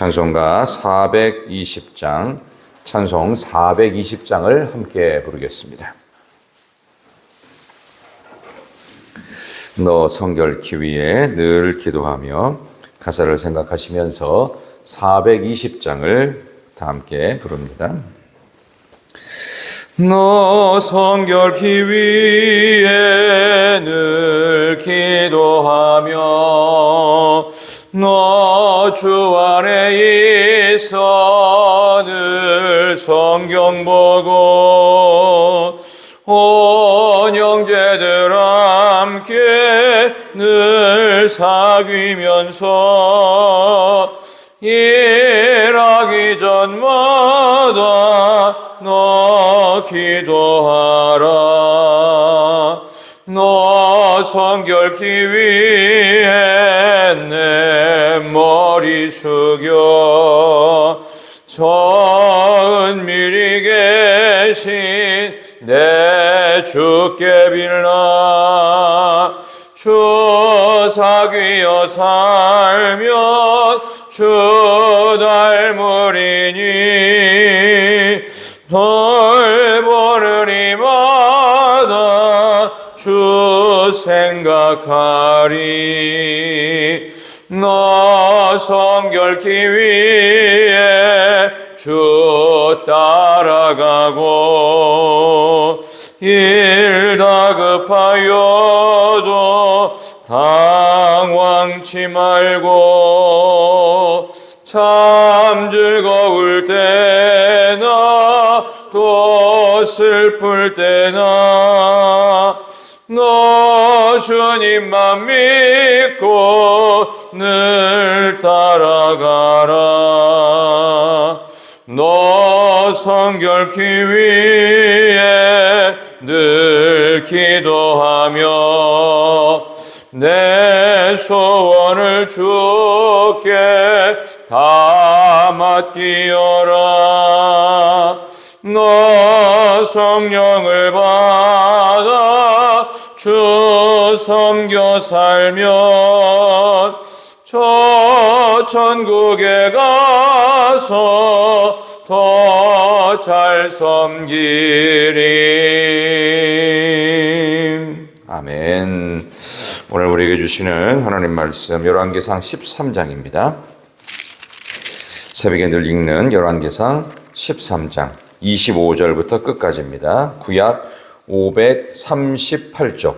찬송가 420장, 찬송 420장을 함께 부르겠습니다. 너 성결케 위해 늘 기도하며 가사를 생각하시면서 420장을 다 함께 부릅니다. 너 성결케 위해 늘 기도하며 너 주 안에 있어 늘 성경 보고 온 형제들 함께 늘 사귀면서 일하기 전마다 너 기도하라. 너 성결케 위해 내 머리 숙여 저 은밀히 계신 내 주께 빌라. 주 사귀어 살면 주 닮으리니 덜 보는 이마다 주 생각하리. 너 성결케 위해 주 따라가고 일 다급하여도 당황치 말고 참 즐거울 때나 또 슬플 때나 너 주님만 믿고 늘 따라가라. 너 성결케 위해 늘 기도하며 내 소원을 주께 다 맡기어라. 너 성령을 받아 주 섬겨 살면 저 천국에 가서 더 잘 섬기리. 아멘. 오늘 우리에게 주시는 하나님 말씀 열왕기상 13장입니다. 새벽에 늘 읽는 열왕기상 13장 25절부터 끝까지입니다. 구약 538쪽.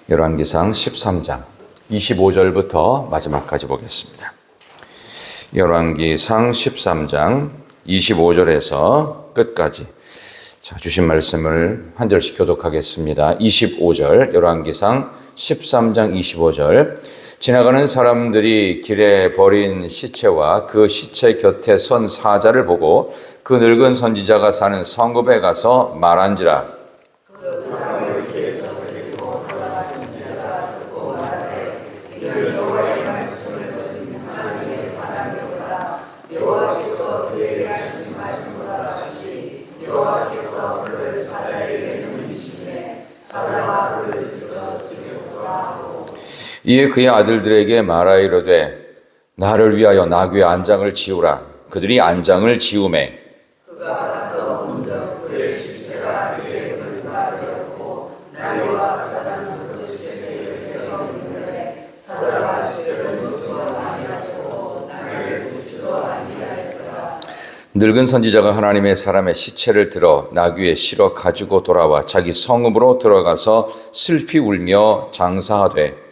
열왕기상 13장 25절부터 마지막까지 보겠습니다. 열왕기상 13장 25절에서 끝까지 자, 주신 말씀을 한 절씩 교독하겠습니다. 25절 열왕기상 13장 25절 지나가는 사람들이 길에 버린 시체와 그 시체 곁에 선 사자를 보고 그 늙은 선지자가 사는 성읍에 가서 말한지라. 그 사람을 길에서 데리고 가다가 선지자가 듣고 말하되 이는 여호와의 말씀을 듣는 하나님의 사람이로다. 여호와께서 그에게 하신 말씀과 같이 여호와께서 그를 사자에게 넘기시매 사자가 그를 찢어 죽였도다 하고 이에 그의 아들들에게 말하이로되 나를 위하여 나귀의 안장을 지우라. 그들이 안장을 지우매 그가 가서 먼저 그의 시체가 그의 물과 되었고 나귀와 사자는 그 시체를 세워 있는데 사자가 시체를 묻지도 아니하였고 나귀를 묻지도 아니하였더라. 늙은 선지자가 하나님의 사람의 시체를 들어 나귀에 실어 가지고 돌아와 자기 성읍으로 들어가서 슬피 울며 장사하되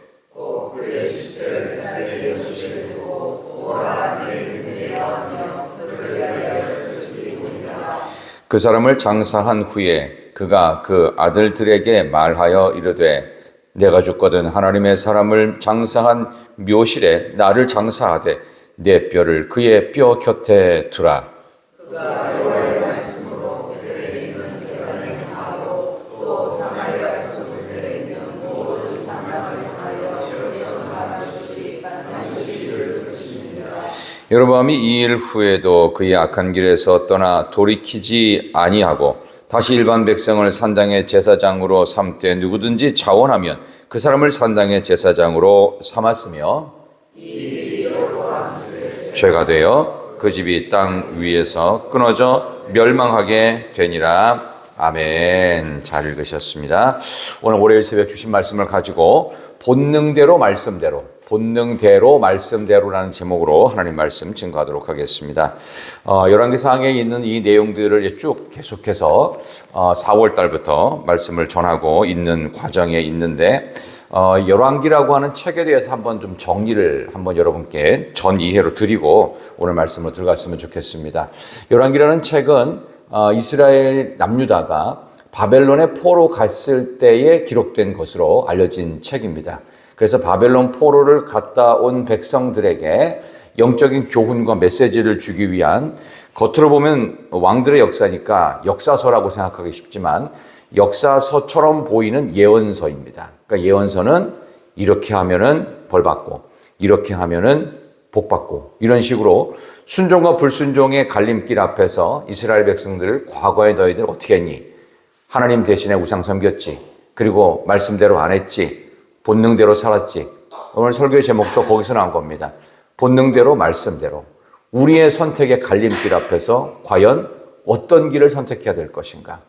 그 사람을 장사한 후에 그가 그 아들들에게 말하여 이르되 내가 죽거든 하나님의 사람을 장사한 묘실에 나를 장사하되 내 뼈를 그의 뼈 곁에 두라. 그가 여호와의 말씀으로 베들레헴에 있는 제단을 향하고 또 사마리아 성읍에 있는 모든 산당을 향하여 여기서 말하듯이 반드시 이룰 것입니다. 여로보암이 이 일 후에도 그의 악한 길에서 떠나 돌이키지 아니하고 다시 일반 백성을 산당의 제사장으로 삼되 누구든지 자원하면 그 사람을 산당의 제사장으로 삼았으며 죄가 되어 그 집이 땅 위에서 끊어져 멸망하게 되니라. 아멘. 잘 읽으셨습니다. 오늘 월요일 새벽 주신 말씀을 가지고 본능대로 말씀대로라는 제목으로 하나님 말씀 증거하도록 하겠습니다. 열왕기상에 있는 이 내용들을 쭉 계속해서 4월 달부터 말씀을 전하고 있는 과정에 있는데 열왕기라고 하는 책에 대해서 한번 좀 정리를 한번 여러분께 전 이해로 드리고 오늘 말씀으로 들어갔으면 좋겠습니다. 열왕기라는 책은 이스라엘 남유다가 바벨론에 포로 갔을 때에 기록된 것으로 알려진 책입니다. 그래서 바벨론 포로를 갔다 온 백성들에게 영적인 교훈과 메시지를 주기 위한, 겉으로 보면 왕들의 역사니까 역사서라고 생각하기 쉽지만 역사서처럼 보이는 예언서입니다. 그러니까 예언서는 이렇게 하면은 벌 받고 이렇게 하면은 복 받고 이런 식으로 순종과 불순종의 갈림길 앞에서 이스라엘 백성들을 과거에 너희들 어떻게 했니? 하나님 대신에 우상 섬겼지. 그리고 말씀대로 안 했지. 본능대로 살았지. 오늘 설교의 제목도 거기서 나온 겁니다. 본능대로 말씀대로. 우리의 선택의 갈림길 앞에서 과연 어떤 길을 선택해야 될 것인가?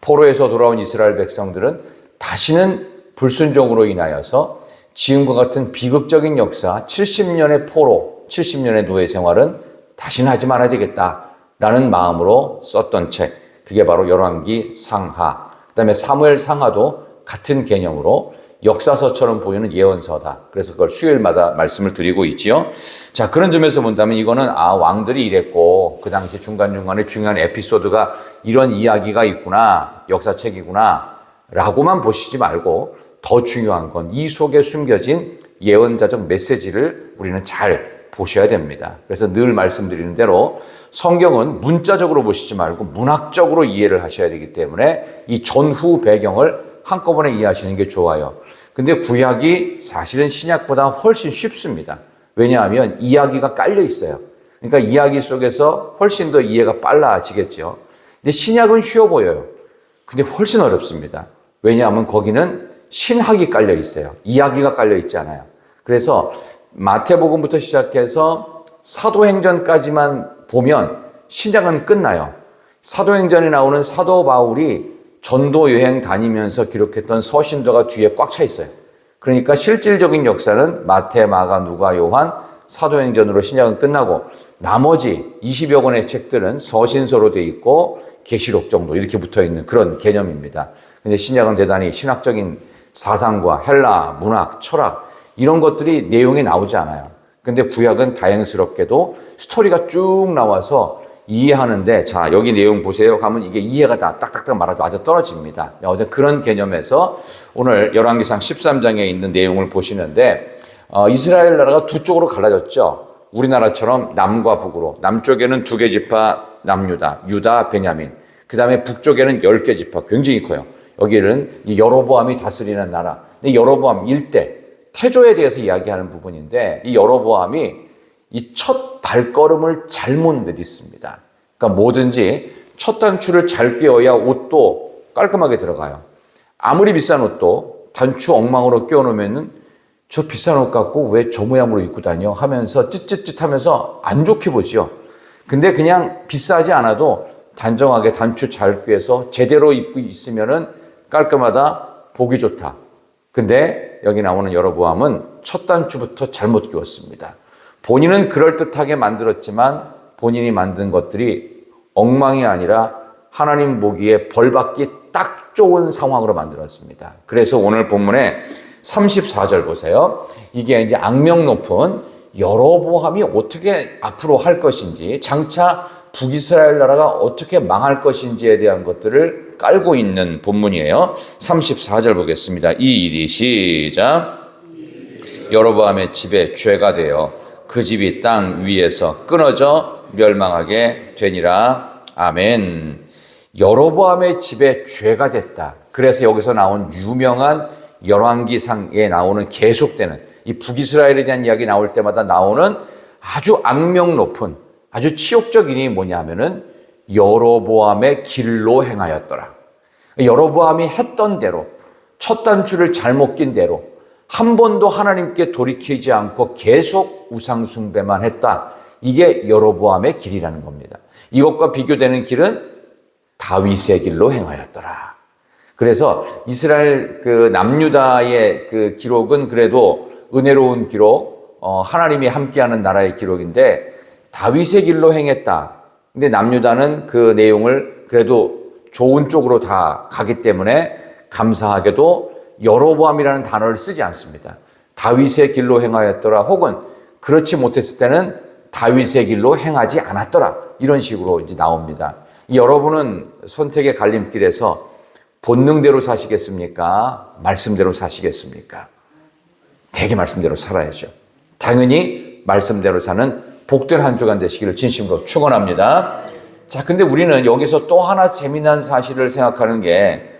포로에서 돌아온 이스라엘 백성들은 다시는 불순종으로 인하여서 지금과 같은 비극적인 역사, 70년의 포로, 70년의 노예 생활은 다시는 하지 말아야 되겠다라는 마음으로 썼던 책. 그게 바로 열왕기 상하. 그다음에 사무엘 상하도 같은 개념으로 역사서처럼 보이는 예언서다. 그래서 그걸 수요일마다 말씀을 드리고 있지요. 자, 그런 점에서 본다면 이거는 왕들이 이랬고 그 당시 중간중간에 중요한 에피소드가 이런 이야기가 있구나, 역사책이구나 라고만 보시지 말고 더 중요한 건 이 속에 숨겨진 예언자적 메시지를 우리는 잘 보셔야 됩니다. 그래서 늘 말씀드리는 대로 성경은 문자적으로 보시지 말고 문학적으로 이해를 하셔야 되기 때문에 이 전후 배경을 한꺼번에 이해하시는 게 좋아요. 근데 구약이 사실은 신약보다 훨씬 쉽습니다. 왜냐하면 이야기가 깔려 있어요. 그러니까 이야기 속에서 훨씬 더 이해가 빨라지겠죠. 근데 신약은 쉬워 보여요. 근데 훨씬 어렵습니다. 왜냐하면 거기는 신학이 깔려 있어요. 이야기가 깔려 있지 않아요. 그래서 마태복음부터 시작해서 사도행전까지만 보면 신약은 끝나요. 사도행전에 나오는 사도 바울이 전도 여행 다니면서 기록했던 서신도가 뒤에 꽉 차 있어요. 그러니까 실질적인 역사는 마태, 마가, 누가, 요한, 사도행전으로 신약은 끝나고 나머지 20여 권의 책들은 서신서로 돼 있고 계시록 정도 이렇게 붙어 있는 그런 개념입니다. 근데 신약은 대단히 신학적인 사상과 헬라, 문학, 철학 이런 것들이 내용에 나오지 않아요. 근데 구약은 다행스럽게도 스토리가 쭉 나와서 이해하는데, 자, 여기 내용 보세요. 가면 이게 이해가 다 딱딱딱 말아도 아주 떨어집니다. 어제 그런 개념에서 오늘 열왕기상 13장에 있는 내용을 보시는데, 이스라엘 나라가 두 쪽으로 갈라졌죠. 우리나라처럼 남과 북으로. 남쪽에는 2개 지파 남유다, 유다, 베냐민. 그 다음에 북쪽에는 10개 지파, 굉장히 커요. 여기는 여로보암이 다스리는 나라. 근데 여로보암 일대, 태조에 대해서 이야기하는 부분인데, 이 여로보암이 이 첫 발걸음을 잘못 내딛습니다. 그러니까 뭐든지 첫 단추를 잘 꿰어야 옷도 깔끔하게 들어가요. 아무리 비싼 옷도 단추 엉망으로 꿰어놓으면 저 비싼 옷 갖고 왜 저 모양으로 입고 다녀 하면서 쯧쯧쯧 하면서 안 좋게 보죠. 근데 그냥 비싸지 않아도 단정하게 단추 잘 꿰서 제대로 입고 있으면은 깔끔하다, 보기 좋다. 근데 여기 나오는 여로보암은 첫 단추부터 잘못 끼웠습니다. 본인은 그럴듯하게 만들었지만 본인이 만든 것들이 엉망이 아니라 하나님 보기에 벌받기 딱 좋은 상황으로 만들었습니다. 그래서 오늘 본문에 34절 보세요. 이게 이제 악명 높은 여로보암이 어떻게 앞으로 할 것인지, 장차 북이스라엘 나라가 어떻게 망할 것인지에 대한 것들을 깔고 있는 본문이에요. 34절 보겠습니다. 이 일이 시작. 여로보암의 집에 죄가 되어 그 집이 땅 위에서 끊어져 멸망하게 되니라. 아멘. 여로보암의 집에 죄가 됐다. 그래서 여기서 나온 유명한 열왕기상에 나오는 계속되는 이 북이스라엘에 대한 이야기 나올 때마다 나오는 아주 악명 높은 아주 치욕적 인이 뭐냐 하면은 여로보암의 길로 행하였더라. 여로보암이 했던 대로 첫 단추를 잘못 낀 대로 한 번도 하나님께 돌이키지 않고 계속 우상 숭배만 했다. 이게 여로보암의 길이라는 겁니다. 이것과 비교되는 길은 다윗의 길로 행하였더라. 그래서 이스라엘 그 남유다의 그 기록은 그래도 은혜로운 기록, 하나님이 함께하는 나라의 기록인데 다윗의 길로 행했다. 근데 남유다는 그 내용을 그래도 좋은 쪽으로 다 가기 때문에 감사하게도 여로보암이라는 단어를 쓰지 않습니다. 다윗의 길로 행하였더라, 혹은 그렇지 못했을 때는 다윗의 길로 행하지 않았더라, 이런 식으로 이제 나옵니다. 여러분은 선택의 갈림길에서 본능대로 사시겠습니까? 말씀대로 사시겠습니까? 되게 말씀대로 살아야죠. 당연히 말씀대로 사는 복된 한 주간 되시기를 진심으로 축원합니다. 자, 근데 우리는 여기서 또 하나 재미난 사실을 생각하는 게,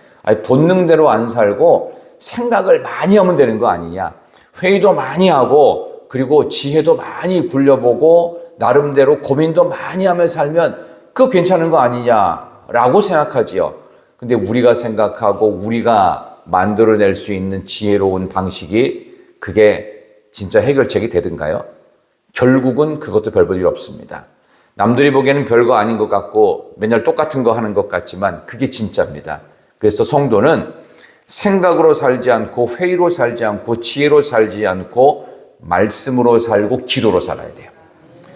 본능대로 안 살고 생각을 많이 하면 되는 거 아니냐. 회의도 많이 하고 그리고 지혜도 많이 굴려보고 나름대로 고민도 많이 하며 살면 그거 괜찮은 거 아니냐라고 생각하지요. 근데 우리가 생각하고 우리가 만들어낼 수 있는 지혜로운 방식이 그게 진짜 해결책이 되든가요? 결국은 그것도 별 볼 일 없습니다. 남들이 보기에는 별거 아닌 것 같고 맨날 똑같은 거 하는 것 같지만 그게 진짜입니다. 그래서 성도는 생각으로 살지 않고 회의로 살지 않고 지혜로 살지 않고 말씀으로 살고 기도로 살아야 돼요.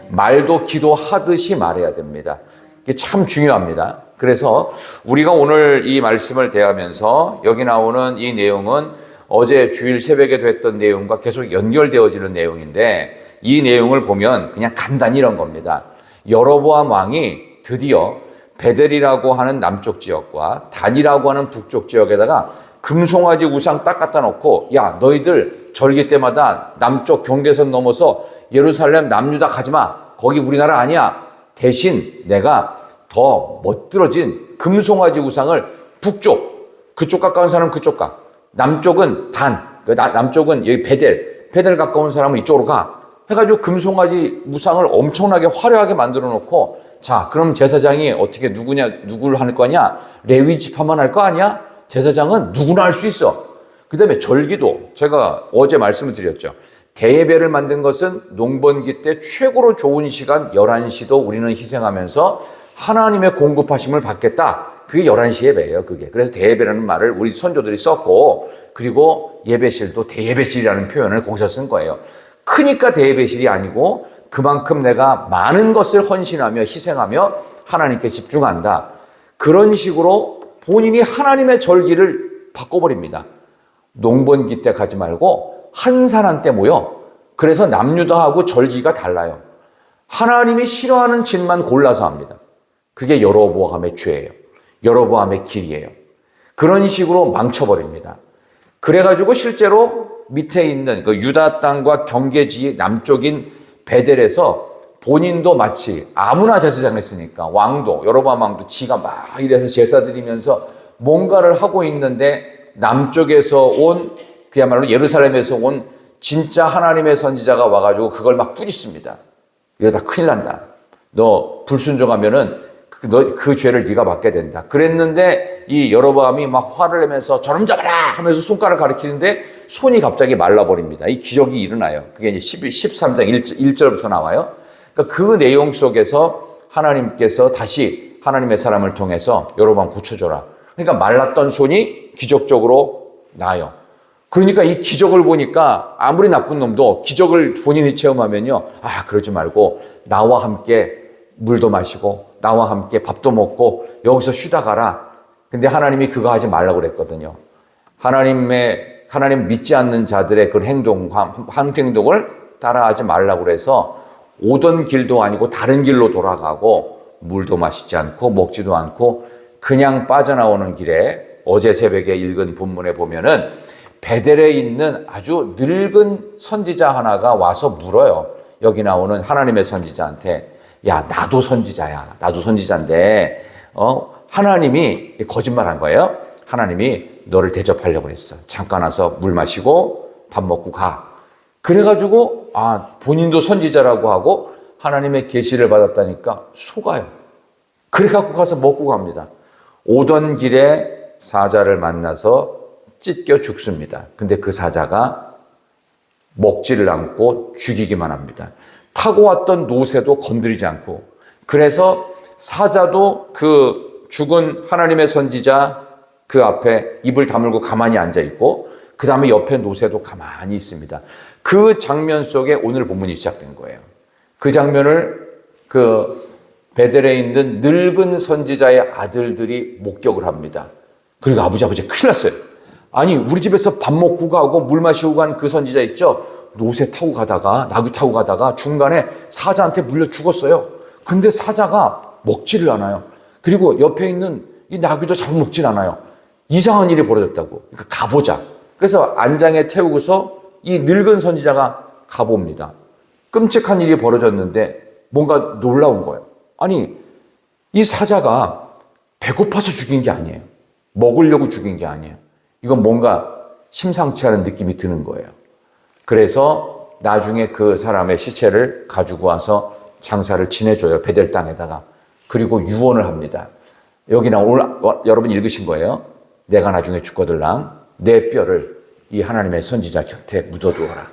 말도 기도하듯이 말해야 됩니다. 이게 참 중요합니다. 그래서 우리가 오늘 이 말씀을 대하면서 여기 나오는 이 내용은 어제 주일 새벽에 됐던 내용과 계속 연결되어지는 내용인데, 이 내용을 보면 그냥 간단히 이런 겁니다. 여로보암 왕이 드디어 베델이라고 하는 남쪽 지역과 단이라고 하는 북쪽 지역에다가 금송아지 우상 딱 갖다 놓고, 야, 너희들 절기 때마다 남쪽 경계선 넘어서 예루살렘 남유다 가지 마. 거기 우리나라 아니야. 대신 내가 더 멋들어진 금송아지 우상을 북쪽, 그쪽 가까운 사람은 그쪽 가. 남쪽은 단, 남쪽은 여기 베델 가까운 사람은 이쪽으로 가. 해가지고 금송아지 우상을 엄청나게 화려하게 만들어 놓고, 자, 그럼 제사장이 어떻게 누구를 할 거냐? 레위 지파만 할 거 아니야? 제사장은 누구나 할 수 있어. 그 다음에 절기도 제가 어제 말씀을 드렸죠. 대예배를 만든 것은 농번기 때 최고로 좋은 시간 11시도 우리는 희생하면서 하나님의 공급하심을 받겠다. 그게 11시 예배예요, 그게. 그래서 대예배라는 말을 우리 선조들이 썼고, 그리고 예배실도 대예배실이라는 표현을 거기서 쓴 거예요. 크니까 대예배실이 아니고 그만큼 내가 많은 것을 헌신하며 희생하며 하나님께 집중한다. 그런 식으로 본인이 하나님의 절기를 바꿔버립니다. 농번기 때 가지 말고 한산한 때 모여. 그래서 남유다하고 절기가 달라요. 하나님이 싫어하는 짓만 골라서 합니다. 그게 여로보암의 죄예요. 여로보암의 길이에요. 그런 식으로 망쳐버립니다. 그래가지고 실제로 밑에 있는 그 유다 땅과 경계지 남쪽인 베델에서 본인도 마치 아무나 제사장 했으니까 왕도, 여로보암 왕도 지가 막 이래서 제사 드리면서 뭔가를 하고 있는데 남쪽에서 온, 그야말로 예루살렘에서 온 진짜 하나님의 선지자가 와가지고 그걸 막 뿌리습니다. 이러다 큰일 난다. 너 불순종하면은 너 그 죄를 네가 받게 된다. 그랬는데 이 여로보암이 막 화를 내면서 저놈 잡아라 하면서 손가락 가리키는데 손이 갑자기 말라버립니다. 이 기적이 일어나요. 그게 이제 13장 1절부터 나와요. 그러니까 그 내용 속에서 하나님께서 다시 하나님의 사람을 통해서 여로보암 고쳐줘라. 그러니까 말랐던 손이 기적적으로 나요. 그러니까 이 기적을 보니까 아무리 나쁜 놈도 기적을 본인이 체험하면요, 아, 그러지 말고 나와 함께 물도 마시고 나와 함께 밥도 먹고 여기서 쉬다 가라. 근데 하나님이 그거 하지 말라고 그랬거든요. 하나님 믿지 않는 자들의 그 행동을 따라하지 말라고 그래서 오던 길도 아니고 다른 길로 돌아가고 물도 마시지 않고 먹지도 않고 그냥 빠져나오는 길에 어제 새벽에 읽은 본문에 보면은 베델에 있는 아주 늙은 선지자 하나가 와서 물어요. 여기 나오는 하나님의 선지자한테, 야, 나도 선지자야. 나도 선지자인데, 하나님이 거짓말한 거예요. 하나님이 너를 대접하려고 했어. 잠깐 와서 물 마시고 밥 먹고 가. 그래가지고, 아, 본인도 선지자라고 하고 하나님의 계시를 받았다니까 속아요. 그래갖고 가서 먹고 갑니다. 오던 길에 사자를 만나서 찢겨 죽습니다. 근데 그 사자가 먹지를 않고 죽이기만 합니다. 타고 왔던 노새도 건드리지 않고, 그래서 사자도 그 죽은 하나님의 선지자 그 앞에 입을 다물고 가만히 앉아 있고, 그 다음에 옆에 노새도 가만히 있습니다. 그 장면 속에 오늘 본문이 시작된 거예요. 그 장면을 그 베델에 있는 늙은 선지자의 아들들이 목격을 합니다. 그리고 아버지 큰일 났어요. 아니, 우리 집에서 밥 먹고 가고 물 마시고 간 그 선지자 있죠? 노새 타고 가다가, 나귀 타고 가다가 중간에 사자한테 물려 죽었어요. 근데 사자가 먹지를 않아요. 그리고 옆에 있는 이 나귀도 잡아먹질 않아요. 이상한 일이 벌어졌다고. 그러니까 가보자. 그래서 안장에 태우고서 이 늙은 선지자가 가봅니다. 끔찍한 일이 벌어졌는데 뭔가 놀라운 거예요. 아니, 이 사자가 배고파서 죽인 게 아니에요. 먹으려고 죽인 게 아니에요. 이건 뭔가 심상치 않은 느낌이 드는 거예요. 그래서 나중에 그 사람의 시체를 가지고 와서 장사를 지내줘요. 베델 땅에다가. 그리고 유언을 합니다. 여기나 오늘 여러분 읽으신 거예요. 내가 나중에 죽거들랑 내 뼈를 이 하나님의 선지자 곁에 묻어두어라.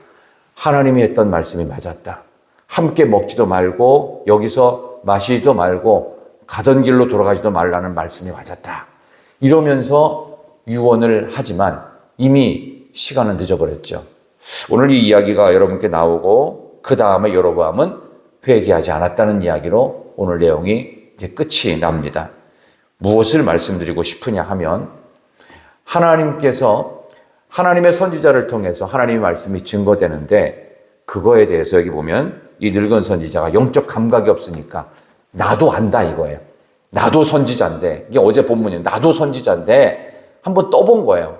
하나님이 했던 말씀이 맞았다. 함께 먹지도 말고 여기서 마시지도 말고 가던 길로 돌아가지도 말라는 말씀이 맞았다. 이러면서 유언을 하지만 이미 시간은 늦어버렸죠. 오늘 이 이야기가 여러분께 나오고 그 다음에 여로보암은 회개하지 않았다는 이야기로 오늘 내용이 이제 끝이 납니다. 무엇을 말씀드리고 싶으냐 하면, 하나님께서 하나님의 선지자를 통해서 하나님의 말씀이 증거되는데, 그거에 대해서 여기 보면 이 늙은 선지자가 영적 감각이 없으니까 나도 안다 이거예요. 나도 선지자인데, 이게 어제 본문이에요. 나도 선지자인데 한번 떠본 거예요.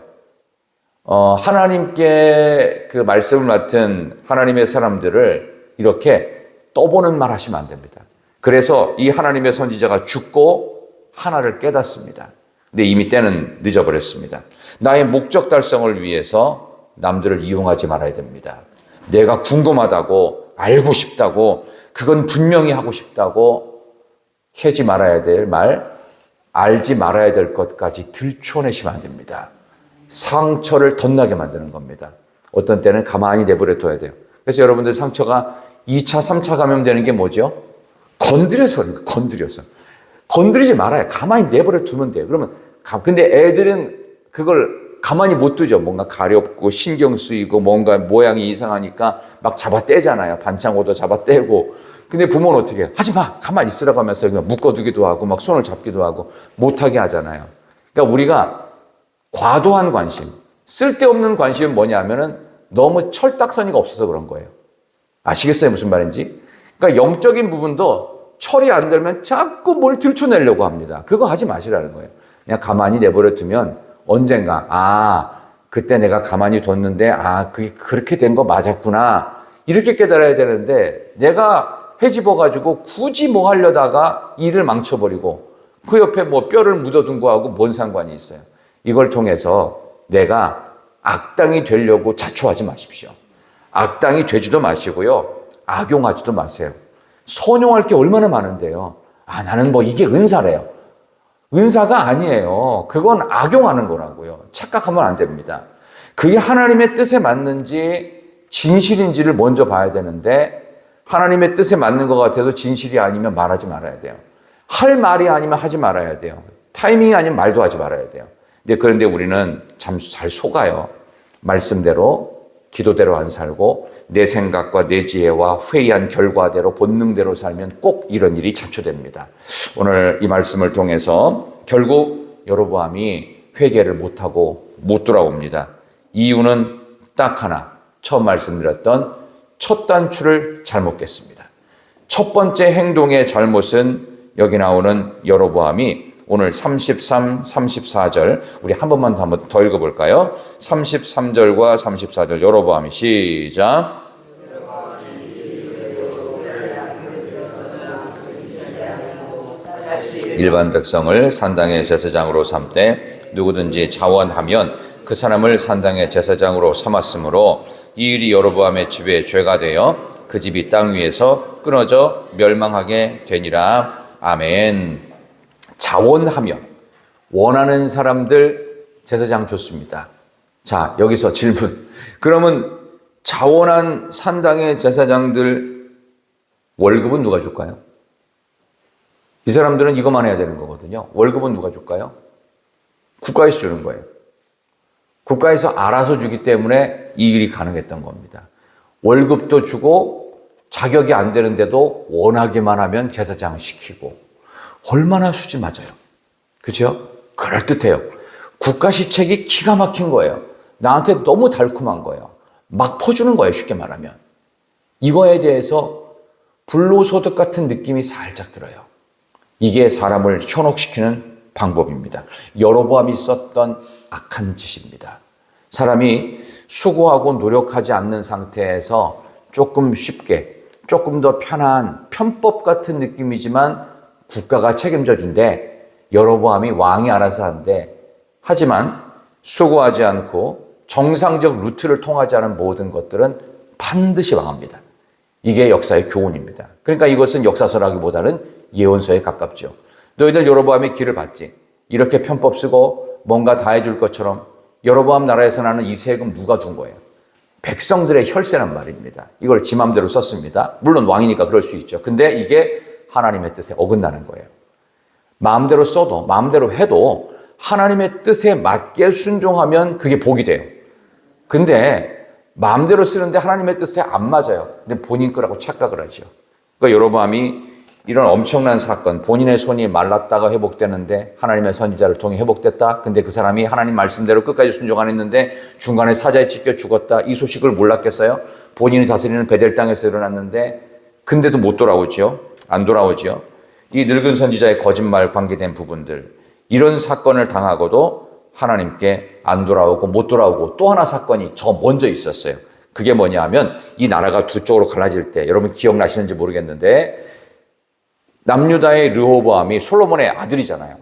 하나님께 그 말씀을 맡은 하나님의 사람들을 이렇게 떠보는 말 하시면 안 됩니다. 그래서 이 하나님의 선지자가 죽고 하나를 깨닫습니다. 근데 이미 때는 늦어버렸습니다. 나의 목적 달성을 위해서 남들을 이용하지 말아야 됩니다. 내가 궁금하다고, 알고 싶다고, 그건 분명히 하고 싶다고 캐지 말아야 될 말, 알지 말아야 될 것까지 들춰내시면 안 됩니다. 상처를 덧나게 만드는 겁니다. 어떤 때는 가만히 내버려둬야 돼요. 그래서 여러분들 상처가 2차, 3차 감염되는 게 뭐죠? 건드려서, 건드려서. 건드리지 말아요. 가만히 내버려 두면 돼요. 그러면, 근데 애들은 그걸 가만히 못 두죠. 뭔가 가렵고 신경 쓰이고 뭔가 모양이 이상하니까 막 잡아 떼잖아요. 반창고도 잡아 떼고. 근데 부모는 어떻게 해요? 하지 마! 가만히 있으라고 하면서 그냥 묶어두기도 하고 막 손을 잡기도 하고 못하게 하잖아요. 그러니까 우리가 과도한 관심, 쓸데없는 관심은 뭐냐 하면은 너무 철딱서니가 없어서 그런 거예요. 아시겠어요? 무슨 말인지? 그러니까 영적인 부분도 철이 안 들면 자꾸 뭘 들춰내려고 합니다. 그거 하지 마시라는 거예요. 그냥 가만히 내버려 두면 언젠가, 그때 내가 가만히 뒀는데, 그게 그렇게 된 거 맞았구나. 이렇게 깨달아야 되는데, 내가 헤집어가지고 굳이 뭐 하려다가 일을 망쳐버리고, 그 옆에 뭐 뼈를 묻어둔 거하고 뭔 상관이 있어요. 이걸 통해서 내가 악당이 되려고 자초하지 마십시오. 악당이 되지도 마시고요. 악용하지도 마세요. 선용할 게 얼마나 많은데요. 나는 뭐 이게 은사래요. 은사가 아니에요. 그건 악용하는 거라고요. 착각하면 안 됩니다. 그게 하나님의 뜻에 맞는지 진실인지를 먼저 봐야 되는데, 하나님의 뜻에 맞는 것 같아도 진실이 아니면 말하지 말아야 돼요. 할 말이 아니면 하지 말아야 돼요. 타이밍이 아니면 말도 하지 말아야 돼요. 그런데 우리는 참 잘 속아요. 말씀대로, 기도대로 안 살고 내 생각과 내 지혜와 회의한 결과대로 본능대로 살면 꼭 이런 일이 자초됩니다. 오늘 이 말씀을 통해서 결국 여로보암이 회개를 못하고 못 돌아옵니다. 이유는 딱 하나, 처음 말씀드렸던 첫 단추를 잘못 깼습니다. 첫 번째 행동의 잘못은 여기 나오는 여로보암이 오늘 33, 34절 우리 한 번만 더 읽어볼까요? 33절과 34절 여로보암이 시작. 일반 백성을 산당의 제사장으로 삼되 누구든지 자원하면 그 사람을 산당의 제사장으로 삼았으므로 이 일이 여로보암의 집에 죄가 되어 그 집이 땅 위에서 끊어져 멸망하게 되니라. 아멘. 자원하면 원하는 사람들 제사장 좋습니다. 자, 여기서 질문. 그러면 자원한 산당의 제사장들 월급은 누가 줄까요? 이 사람들은 이것만 해야 되는 거거든요. 월급은 누가 줄까요? 국가에서 주는 거예요. 국가에서 알아서 주기 때문에 이 일이 가능했던 겁니다. 월급도 주고 자격이 안 되는데도 원하기만 하면 제사장 시키고 얼마나 수지 맞아요. 그렇죠? 그럴듯해요. 국가 시책이 기가 막힌 거예요. 나한테 너무 달콤한 거예요. 막 퍼주는 거예요. 쉽게 말하면. 이거에 대해서 불로소득 같은 느낌이 살짝 들어요. 이게 사람을 현혹시키는 방법입니다. 여로보암이 썼던 악한 짓입니다. 사람이 수고하고 노력하지 않는 상태에서 조금 쉽게, 조금 더 편한 편법 같은 느낌이지만 국가가 책임져 준대. 여로보암이 왕이 알아서 한대. 하지만 수고하지 않고 정상적 루트를 통하지 않은 모든 것들은 반드시 망합니다. 이게 역사의 교훈입니다. 그러니까 이것은 역사서라기보다는 예언서에 가깝죠. 너희들 여로보암의 길을 봤지. 이렇게 편법 쓰고 뭔가 다 해줄 것처럼 여로보암 나라에서 나는 이 세금 누가 준 거예요? 백성들의 혈세란 말입니다. 이걸 지 맘대로 썼습니다. 물론 왕이니까 그럴 수 있죠. 근데 이게 하나님의 뜻에 어긋나는 거예요. 마음대로 써도 마음대로 해도 하나님의 뜻에 맞게 순종하면 그게 복이 돼요. 근데 마음대로 쓰는데 하나님의 뜻에 안 맞아요. 근데 본인 거라고 착각을 하죠. 그러니까 여로보암이 이런 엄청난 사건, 본인의 손이 말랐다가 회복되는데 하나님의 선지자를 통해 회복됐다. 근데 그 사람이 하나님 말씀대로 끝까지 순종 안 했는데 중간에 사자에 찢겨 죽었다. 이 소식을 몰랐겠어요? 본인이 다스리는 베델 땅에서 일어났는데 근데도 못 돌아오죠. 안 돌아오죠. 이 늙은 선지자의 거짓말 관계된 부분들, 이런 사건을 당하고도 하나님께 안 돌아오고 못 돌아오고 또 하나 사건이 저 먼저 있었어요. 그게 뭐냐 하면 이 나라가 두 쪽으로 갈라질 때, 여러분 기억나시는지 모르겠는데 남유다의 르호보암이 솔로몬의 아들이잖아요.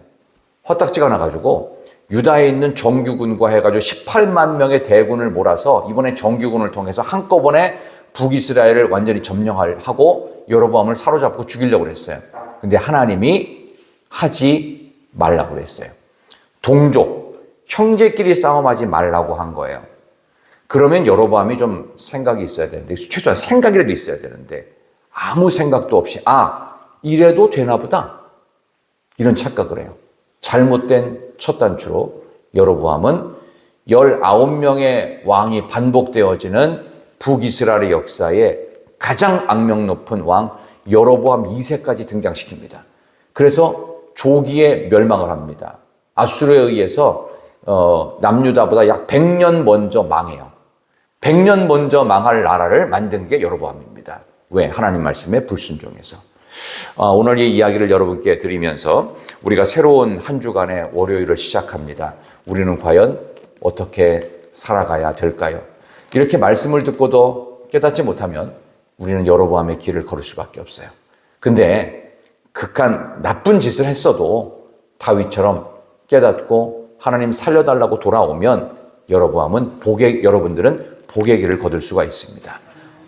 헛딱지가 나가지고 유다에 있는 정규군과 해가지고 18만 명의 대군을 몰아서 이번에 정규군을 통해서 한꺼번에 북이스라엘을 완전히 점령하고 여로보암을 사로잡고 죽이려고 그랬어요. 근데 하나님이 하지 말라고 그랬어요. 동족, 형제끼리 싸움하지 말라고 한 거예요. 그러면 여로보암이 좀 생각이 있어야 되는데, 최소한 생각이라도 있어야 되는데 아무 생각도 없이 이래도 되나 보다 이런 착각을 해요. 잘못된 첫 단추로 여로보암은 19명의 왕이 반복되어지는 북이스라엘의 역사에 가장 악명 높은 왕 여로보암 2세까지 등장시킵니다. 그래서 조기에 멸망을 합니다. 아수르에 의해서 남유다보다 약 100년 먼저 망해요. 100년 먼저 망할 나라를 만든 게 여로보암입니다. 왜? 하나님 말씀에 불순종해서. 오늘 이 이야기를 여러분께 드리면서 우리가 새로운 한 주간의 월요일을 시작합니다. 우리는 과연 어떻게 살아가야 될까요? 이렇게 말씀을 듣고도 깨닫지 못하면 우리는 여로보암의 길을 걸을 수밖에 없어요. 근데 극한 나쁜 짓을 했어도 다윗처럼 깨닫고 하나님 살려달라고 돌아오면 여러분들은 복의 길을 거둘 수가 있습니다.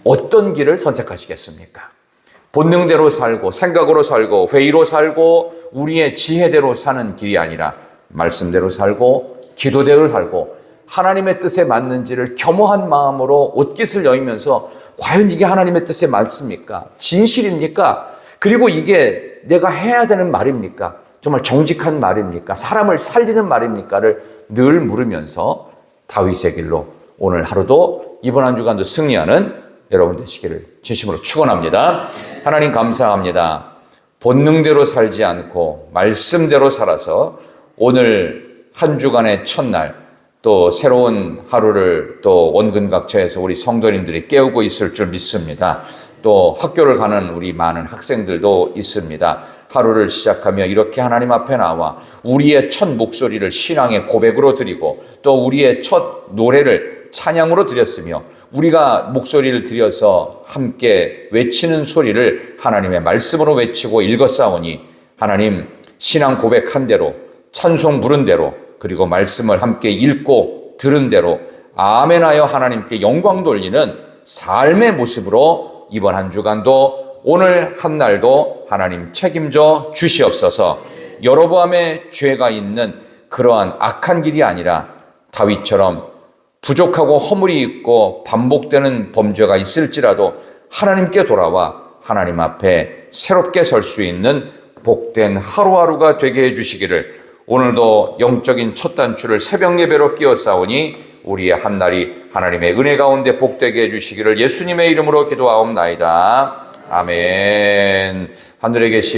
어떤 길을 선택하시겠습니까? 본능대로 살고 생각으로 살고 회의로 살고 우리의 지혜대로 사는 길이 아니라 말씀대로 살고 기도대로 살고 하나님의 뜻에 맞는지를 겸허한 마음으로 옷깃을 여이면서 과연 이게 하나님의 뜻에 맞습니까? 진실입니까? 그리고 이게 내가 해야 되는 말입니까? 정말 정직한 말입니까? 사람을 살리는 말입니까?를 늘 물으면서 다윗의 길로 오늘 하루도 이번 한 주간도 승리하는 여러분 되시기를 진심으로 축원합니다. 하나님 감사합니다. 본능대로 살지 않고 말씀대로 살아서 오늘 한 주간의 첫날 또 새로운 하루를 또 원근각처에서 우리 성도님들이 깨우고 있을 줄 믿습니다. 또 학교를 가는 우리 많은 학생들도 있습니다. 하루를 시작하며 이렇게 하나님 앞에 나와 우리의 첫 목소리를 신앙의 고백으로 드리고 또 우리의 첫 노래를 찬양으로 드렸으며 우리가 목소리를 들여서 함께 외치는 소리를 하나님의 말씀으로 외치고 읽었사오니 하나님 신앙 고백한 대로 찬송 부른 대로 그리고 말씀을 함께 읽고 들은 대로 아멘하여 하나님께 영광 돌리는 삶의 모습으로 이번 한 주간도 오늘 한 날도 하나님 책임져 주시옵소서. 여로보암의 죄가 있는 그러한 악한 길이 아니라 다윗처럼 부족하고 허물이 있고 반복되는 범죄가 있을지라도 하나님께 돌아와 하나님 앞에 새롭게 설 수 있는 복된 하루하루가 되게 해주시기를, 오늘도 영적인 첫 단추를 새벽 예배로 끼워싸우니 우리의 한날이 하나님의 은혜 가운데 복되게 해주시기를 예수님의 이름으로 기도하옵나이다. 아멘. 하늘에 계신